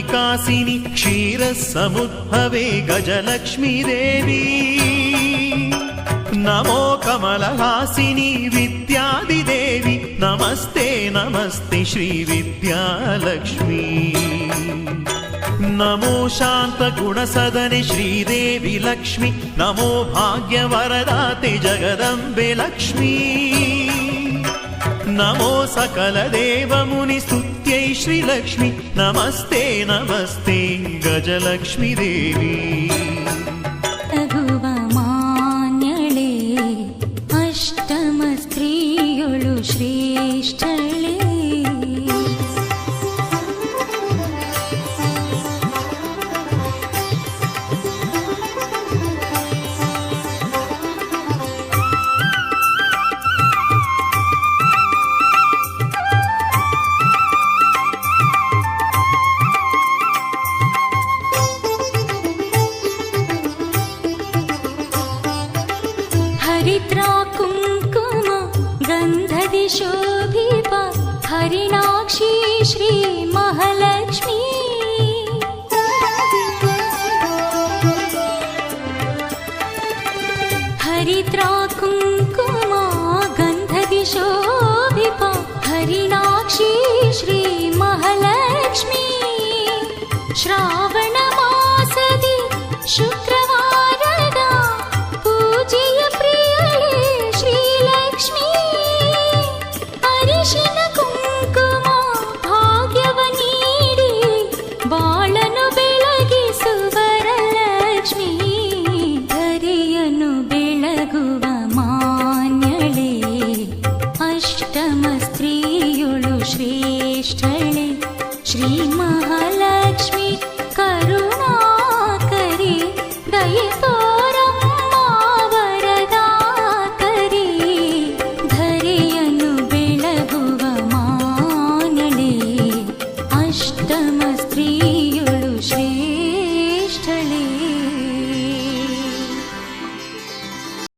विकासिनि क्षीरसमुद्भवे गजलक्ष्मी देवी नमो कमलहासिनि विद्यादिदेवी नमस्ते नमस्ते श्रीविद्यालक्ष्मी नमो शान्तगुणसदने श्रीदेवी लक्ष्मी नमो भाग्यवरदाते जगदम्बे लक्ष्मी नमो सकलदेवमुनिस्तुत्यै श्रीलक्ष्मी नमस्ते नमस्ते गजलक्ष्मी देवी श्रेष्ठळे हरिद्रा कुङ्कुम गन्धदि शोभिपा हरिणाक्षी श्री महालक्ष्मी हरिद्रा कुङ्कुम गन्धदि शोभिपा हरिणाक्षी श्री महालक्ष्मी श्रावण मासदि शुक्रवाರದ पूजेय प्रियळे श्रीलक्ष्मी ಅರಿಶಿನ ಕುಂಕುಮ ಭಾಗ್ಯವ ನೀಡಿ ಬಾಳನು ಬೆಳಗಿಸುವರ ಲಕ್ಷ್ಮೀ ಧರೆಯನ್ನು ಬೆಳಗುವ ಮಾನ್ಯಳೆ ಅಷ್ಟಮ ಸ್ತ್ರೀಯೊಳು ಶ್ರೇಷ್ಠಳೆ ಶ್ರೀ ಮಹಾಲಕ್ಷ್ಮಿ ಕರುಣಾಕರಿ ದಯೆ